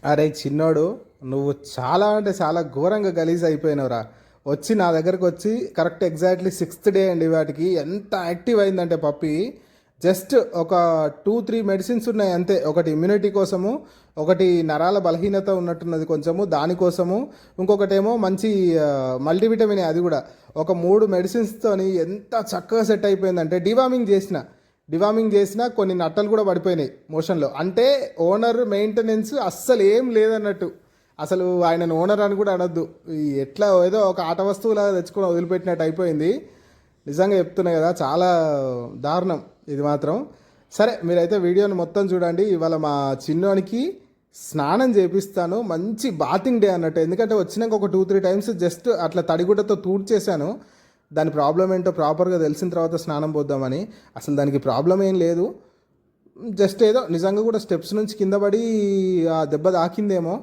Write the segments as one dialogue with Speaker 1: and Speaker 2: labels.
Speaker 1: అరే చిన్నోడు, నువ్వు చాలా అంటే చాలా ఘోరంగా గలీజ్ అయిపోయినవురా. వచ్చి నా దగ్గరకు వచ్చి కరెక్ట్ ఎగ్జాక్ట్లీ సిక్స్త్ డే అండి. వాటికి ఎంత యాక్టివ్ అయిందంటే పప్పి, జస్ట్ ఒక 2-3 మెడిసిన్స్ ఉన్నాయి అంతే. ఒకటి ఇమ్యూనిటీ కోసము, ఒకటి నరాల బలహీనత ఉన్నట్టున్నది కొంచెము దానికోసము, ఇంకొకటేమో మంచి మల్టీవిటమిన్, అది కూడా ఒక 3 మెడిసిన్స్తోని ఎంత చక్కగా సెట్ అయిపోయిందంటే డివామింగ్ చేసిన కొన్ని నట్టలు కూడా పడిపోయినాయి మోషన్లో. అంటే ఓనర్ మెయింటెనెన్స్ అస్సలు ఏం లేదన్నట్టు. అసలు ఆయనను ఓనర్ అని కూడా అనొద్దు. ఎట్లా ఏదో ఒక ఆట వస్తువులాగా తెచ్చుకొని వదిలిపెట్టినట్టు అయిపోయింది. నిజంగా చెప్తున్నా కదా, చాలా దారుణం ఇది మాత్రం. సరే, మీరైతే వీడియోని మొత్తం చూడండి. ఇవాళ మా చిన్నోనికి స్నానం చేపిస్తాను, మంచి బాతింగ్ డే అన్నట్టు. ఎందుకంటే వచ్చినాక ఒక 2-3 టైమ్స్ జస్ట్ అట్లా తడిగుడ్డతో చేశాను. దాని ప్రాబ్లం ఏంటో ప్రాపర్గా తెలిసిన తర్వాత స్నానం పోద్దామని. అసలు దానికి ప్రాబ్లం ఏం లేదు, జస్ట్ ఏదో నిజంగా కూడా స్టెప్స్ నుంచి కింద పడి ఆ దెబ్బ తాకిందేమో.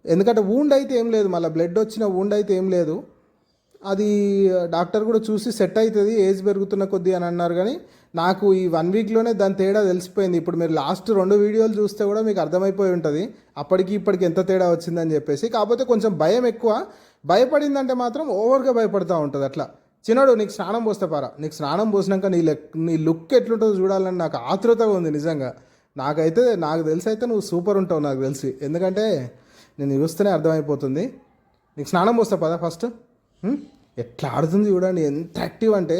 Speaker 1: ఎందుకంటే వూండ్ అయితే ఏం లేదు, మళ్ళీ బ్లడ్ వచ్చిన వూండ్ అయితే ఏం లేదు. అది డాక్టర్ కూడా చూసి సెట్ అవుతుంది ఏజ్ పెరుగుతున్న కొద్దీ అని అన్నారు. కానీ నాకు ఈ 1 వీక్లోనే దాని తేడా తెలిసిపోయింది. ఇప్పుడు మీరు లాస్ట్ 2 వీడియోలు చూస్తే కూడా మీకు అర్థమైపోయి ఉంటుంది అప్పటికి ఇప్పటికి ఎంత తేడా వచ్చిందని చెప్పేసి. కాకపోతే కొంచెం భయం ఎక్కువ. భయపడిందంటే మాత్రం ఓవర్గా భయపడుతూ ఉంటుంది అట్లా. చిన్నోడు, నీకు స్నానం పోస్తే పారా, నీకు స్నానం పోసినాక నీ లుక్ ఎట్లుంటుందో చూడాలని నాకు ఆతృతగా ఉంది నిజంగా. నాకు తెలిసి అయితే నువ్వు సూపర్ ఉంటావు నాకు తెలిసి. ఎందుకంటే నేను చూస్తేనే అర్థమైపోతుంది. నీకు స్నానం పోస్తా పదా ఫస్ట్. ఎట్లా ఆడుతుంది చూడండి, ఎంత యాక్టివ్ అంటే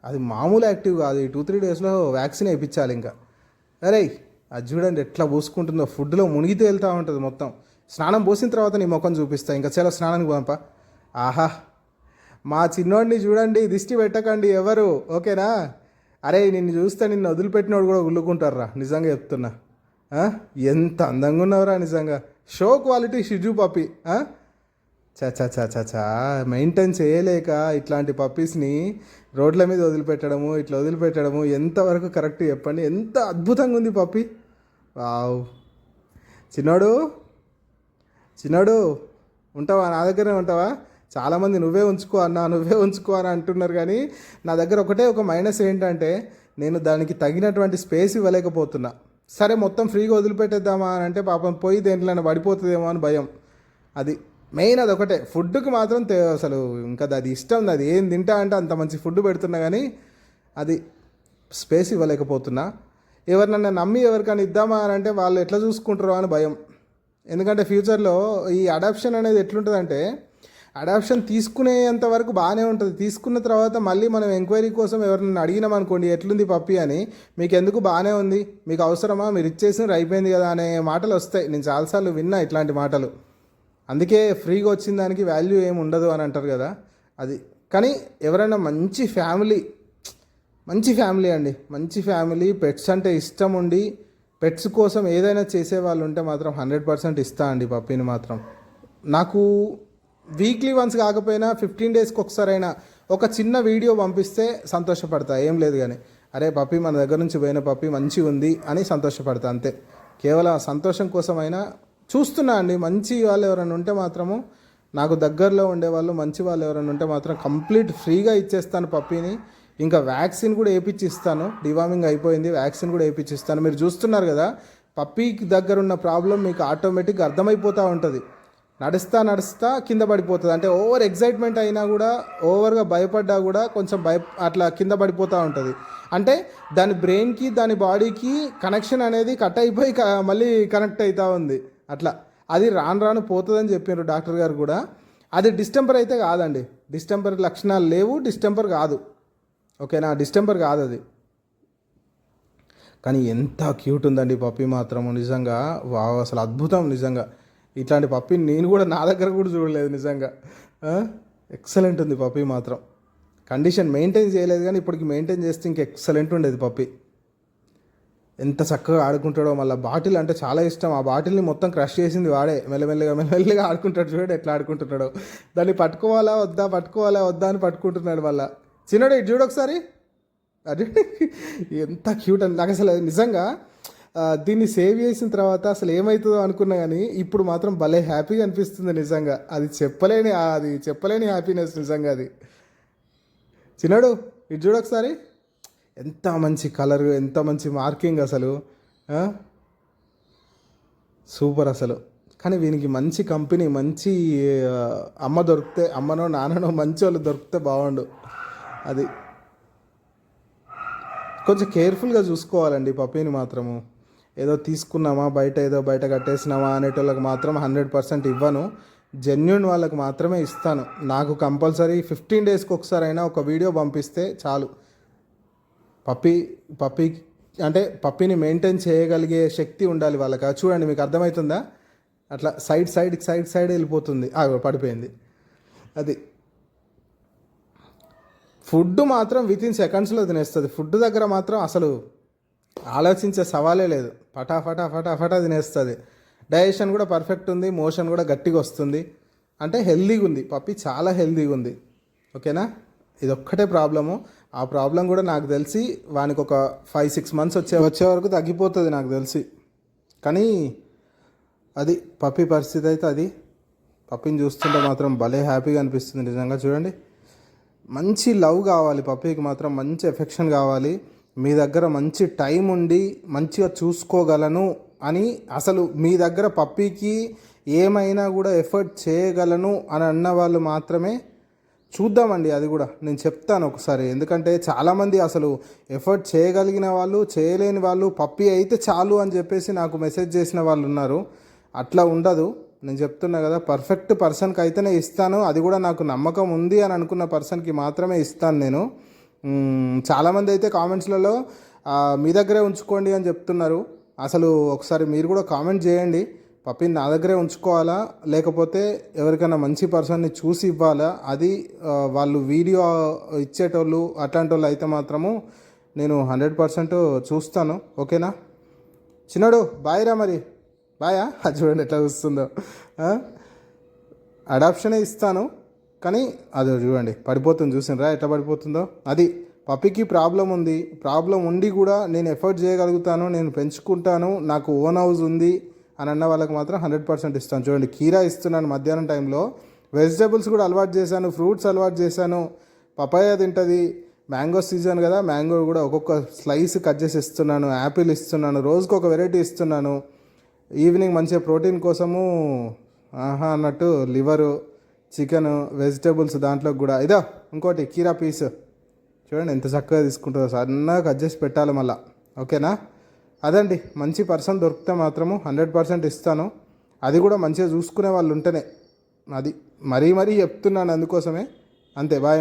Speaker 1: అది మామూలు యాక్టివ్ కాదు. ఈ 2-3 డేస్లో వ్యాక్సిన్ వేయించాలి ఇంకా. అరే అది చూడండి ఎట్లా పోసుకుంటుందో, ఫుడ్లో మునిగితే వెళ్తూ ఉంటుంది మొత్తం. స్నానం పోసిన తర్వాత నీ ముఖం చూపిస్తా. ఇంకా చాలా స్నానానికి పంప. ఆహా, మా చిన్నోడిని చూడండి, దిష్టి పెట్టకండి ఎవరు, ఓకేనా? అరే నిన్ను చూస్తే నిన్ను వదిలిపెట్టినోడు కూడా ఉల్లుకుంటారా, నిజంగా చెప్తున్నా. ఎంత అందంగా ఉన్నావురా నిజంగా. షో క్వాలిటీ షిజు పప్పి. చా మెయింటైన్ చేయలేక ఇట్లాంటి పప్పీస్ని రోడ్ల మీద వదిలిపెట్టడము ఎంతవరకు కరెక్ట్ చెప్పండి. ఎంత అద్భుతంగా ఉంది పప్పి. వావ్. చిన్నోడు ఉంటావా, నా దగ్గరే ఉంటావా? చాలామంది నువ్వే ఉంచుకో అని అంటున్నారు. కానీ నా దగ్గర ఒక మైనస్ ఏంటంటే, నేను దానికి తగినటువంటి స్పేస్ ఇవ్వలేకపోతున్నా. సరే మొత్తం ఫ్రీగా వదిలిపెట్టేద్దామా అని అంటే పాపం పోయి దేంట్లోనే పడిపోతుందేమో అని భయం. అది మెయిన్, అదొకటే. ఫుడ్కి మాత్రం అసలు ఇంకా అది ఇష్టం, అది ఏం తింటా అంటే అంత మంచి ఫుడ్ పెడుతున్నా కానీ అది స్పేస్ ఇవ్వలేకపోతున్నా. ఎవరినన్నా నమ్మి ఎవరికైనా ఇద్దామా అని అంటే వాళ్ళు ఎట్లా చూసుకుంటారో అని భయం. ఎందుకంటే ఫ్యూచర్లో ఈ అడాప్షన్ అనేది ఎట్లుంటుందంటే, అడాప్షన్ తీసుకునేంత వరకు బాగానే ఉంటుంది. తీసుకున్న తర్వాత మళ్ళీ మనం ఎంక్వైరీ కోసం ఎవరినైనా అడిగినాం అనుకోండి, ఎట్లుంది పప్పి అని, మీకు ఎందుకు బాగానే ఉంది, మీకు అవసరమా, మీరు ఇచ్చేసినారు అయిపోయింది కదా అనే మాటలు వస్తాయి. నేను చాలాసార్లు విన్నా ఇట్లాంటి మాటలు. అందుకే ఫ్రీగా వచ్చిన దానికి వాల్యూ ఏమి ఉండదు అని అంటారు కదా, అది. కానీ ఎవరైనా మంచి ఫ్యామిలీ అండి, మంచి ఫ్యామిలీ, పెట్స్ అంటే ఇష్టం ఉండి పెట్స్ కోసం ఏదైనా చేసేవాళ్ళు ఉంటే మాత్రం 100% ఇస్తా అండి పప్పీని మాత్రం. నాకు వీక్లీ వన్స్ కాకపోయినా 15 డేస్కి ఒకసారైనా ఒక చిన్న వీడియో పంపిస్తే సంతోషపడతా, ఏం లేదు. కానీ అరే పప్పీ మన దగ్గర నుంచి పోయిన పప్పీ మంచిగా ఉంది అని సంతోషపడతా అంతే. కేవలం సంతోషం కోసమైనా చూస్తున్నా అండి. మంచి వాళ్ళు ఎవరైనా ఉంటే మాత్రము, నాకు దగ్గరలో ఉండేవాళ్ళు మంచి వాళ్ళు ఎవరైనా ఉంటే మాత్రం కంప్లీట్ ఫ్రీగా ఇచ్చేస్తాను పప్పీని. ఇంకా వ్యాక్సిన్ కూడా వేయించిస్తాను. డివార్మింగ్ అయిపోయింది, వ్యాక్సిన్ కూడా వేయించిస్తాను. మీరు చూస్తున్నారు కదా, పప్పీకి దగ్గర ఉన్న ప్రాబ్లం మీకు ఆటోమేటిక్గా అర్థమైపోతూ ఉంటుంది. నడుస్తా కింద పడిపోతుంది. అంటే ఓవర్ ఎగ్జైట్మెంట్ అయినా కూడా, ఓవర్గా భయపడ్డా కూడా కొంచెం అట్లా కింద పడిపోతూ ఉంటుంది. అంటే దాని బ్రెయిన్కి దాని బాడీకి కనెక్షన్ అనేది కట్ అయిపోయి మళ్ళీ కనెక్ట్ అవుతూ ఉంది. అట్లా అది రాను పోతుందని చెప్పారు డాక్టర్ గారు కూడా. అది డిస్టెంపర్ అయితే కాదండి, డిస్టెంపర్ లక్షణాలు లేవు, డిస్టెంపర్ కాదు, ఓకేనా? డిస్టెంపర్ కాదు అది. కానీ ఎంత క్యూట్ ఉందండి పప్పి మాత్రము, నిజంగా వావ్, అసలు అద్భుతం నిజంగా. ఇట్లాంటి పప్పిని నేను కూడా నా దగ్గర కూడా చూడలేదు నిజంగా. ఎక్సలెంట్ ఉంది పప్పి మాత్రం. కండిషన్ మెయింటైన్ చేయలేదు కానీ ఇప్పటికి మెయింటైన్ చేస్తే ఇంక ఎక్సలెంట్ ఉండేది పప్పి. ఎంత చక్కగా ఆడుకుంటాడో. మళ్ళీ బాటిల్ అంటే చాలా ఇష్టం. ఆ బాటిల్ని మొత్తం క్రష్ చేసింది వాడే. మెల్లమెల్లగా ఆడుకుంటాడు. చూడండి ఎట్లా ఆడుకుంటున్నాడో. దాన్ని పట్టుకోవాలా వద్దా అని పట్టుకుంటున్నాడు. మళ్ళీ చిన్నడు ఇటు చూడు ఒకసారి. అదే ఎంత క్యూట్ అని. నాకు అసలు నిజంగా దీన్ని సేవ్ చేసిన తర్వాత అసలు ఏమవుతుందో అనుకున్నా కానీ ఇప్పుడు మాత్రం భలే హ్యాపీగా అనిపిస్తుంది నిజంగా. అది చెప్పలేని హ్యాపీనెస్ నిజంగా అది. చిన్నడు ఇటు చూడు ఒకసారి. ఎంత మంచి కలర్, ఎంత మంచి మార్కింగ్ అసలు. సూపర్ అసలు. కానీ వీనికి మంచి కంపెనీ, మంచి ఆ, అమ్మ దొరికితే, అమ్మనో నాన్ననో మంచి వాళ్ళు దొరికితే బాగుండు. అది కొంచెం కేర్ఫుల్గా చూసుకోవాలండి పప్పీని మాత్రము. ఏదో తీసుకున్నామా ఏదో బయట కట్టేసినామా అనేటోళ్ళకి మాత్రం 100% ఇవ్వను. జెన్యున్ వాళ్ళకి మాత్రమే ఇస్తాను. నాకు కంపల్సరీ 15 డేస్కి ఒకసారి అయినా ఒక వీడియో పంపిస్తే చాలు. పప్పీ పప్పీ అంటే పప్పీని మెయింటైన్ చేయగలిగే శక్తి ఉండాలి వాళ్ళకి. అది చూడండి, మీకు అర్థమవుతుందా? అట్లా సైడ్ వెళ్ళిపోతుంది, పడిపోయింది. అది ఫుడ్ మాత్రం వితిన్ సెకండ్స్లో తినేస్తుంది. ఫుడ్ దగ్గర మాత్రం అసలు ఆలోచించే సవాలే లేదు. ఫటాఫటా తినేస్తుంది. డైజెషన్ కూడా పర్ఫెక్ట్ ఉంది, మోషన్ కూడా గట్టిగా వస్తుంది. అంటే హెల్దీగా ఉంది పప్పి, చాలా హెల్దీగా ఉంది. ఓకేనా? ఇది ఒక్కటే ప్రాబ్లము. ఆ ప్రాబ్లం కూడా నాకు తెలిసి వానికి ఒక 5-6 మంత్స్ వచ్చే వరకు తగ్గిపోతుంది నాకు తెలిసి. కానీ అది పప్పి పరిస్థితి అయితే అది. పప్పిని చూస్తుంటే మాత్రం భలే హ్యాపీగా అనిపిస్తుంది నిజంగా. చూడండి, మంచి లవ్ కావాలి పప్పీకి మాత్రం, మంచి ఎఫెక్షన్ కావాలి. మీ దగ్గర మంచి టైం ఉండి మంచిగా చూసుకోగలను అని, అసలు మీ దగ్గర పప్పీకి ఏమైనా కూడా ఎఫర్ట్ చేయగలను అని అన్న వాళ్ళు మాత్రమే చూద్దామండి. అది కూడా నేను చెప్తాను ఒకసారి. ఎందుకంటే చాలామంది అసలు ఎఫర్ట్ చేయగలిగిన వాళ్ళు, చేయలేని వాళ్ళు పప్పీ అయితే చాలు అని చెప్పేసి నాకు మెసేజ్ చేసిన వాళ్ళు ఉన్నారు. అట్లా ఉండదు. నేను చెప్తున్నా కదా, పర్ఫెక్ట్ పర్సన్కి అయితేనే ఇస్తాను. అది కూడా నాకు నమ్మకం ఉంది అని అనుకున్న పర్సన్కి మాత్రమే ఇస్తాను నేను. చాలామంది అయితే కామెంట్స్లలో మీ దగ్గరే ఉంచుకోండి అని చెప్తున్నారు. అసలు ఒకసారి మీరు కూడా కామెంట్ చేయండి, పప్పిని నా దగ్గరే ఉంచుకోవాలా లేకపోతే ఎవరికైనా మంచి పర్సన్ని చూసి ఇవ్వాలా? అది వాళ్ళు వీడియో ఇచ్చేటోళ్ళు అట్లాంటి వాళ్ళు అయితే మాత్రము నేను 100% చూస్తాను. ఓకేనా చిన్నడు? బాయ్ రా మరి. బాయా? అది చూడండి ఎట్లా చూస్తుందో. అడాప్షనే ఇస్తాను కానీ అది చూడండి పడిపోతుంది. చూసినరా ఎట్లా పడిపోతుందో? అది పప్పికి ప్రాబ్లం ఉంది. ప్రాబ్లం ఉండి కూడా నేను ఎఫర్ట్ చేయగలుగుతాను, నేను పెంచుకుంటాను, నాకు ఓన్ హౌస్ ఉంది అని అన్న వాళ్ళకి మాత్రం 100% ఇస్తాను. చూడండి, కీరా ఇస్తున్నాను మధ్యాహ్నం టైంలో. వెజిటేబుల్స్ కూడా అలవాటు చేశాను, ఫ్రూట్స్ అలవాటు చేశాను. పపాయ తింటుంది. మ్యాంగో సీజన్ కదా, మ్యాంగో కూడా ఒక్కొక్క స్లైస్ కట్ చేసి ఇస్తున్నాను. యాపిల్ ఇస్తున్నాను, రోజుకు ఒక వెరైటీ ఇస్తున్నాను. ఈవినింగ్ మంచిగా ప్రోటీన్ కోసము అన్నట్టు లివరు, చికెన్, వెజిటేబుల్స్ దాంట్లో కూడా. ఇదో ఇంకోటి కీరా పీస్ చూడండి ఎంత చక్కగా తీసుకుంటుందో. సన్నగా కట్ చేసి పెట్టాలి మళ్ళీ. ఓకేనా? అదండి, మంచి పర్సన్ దొరికితే మాత్రము 100% ఇస్తాను. అది కూడా మంచిగా చూసుకునే వాళ్ళు ఉంటేనే. అది మరీ చెప్తున్నాను అందుకోసమే. అంతే. బాయ్.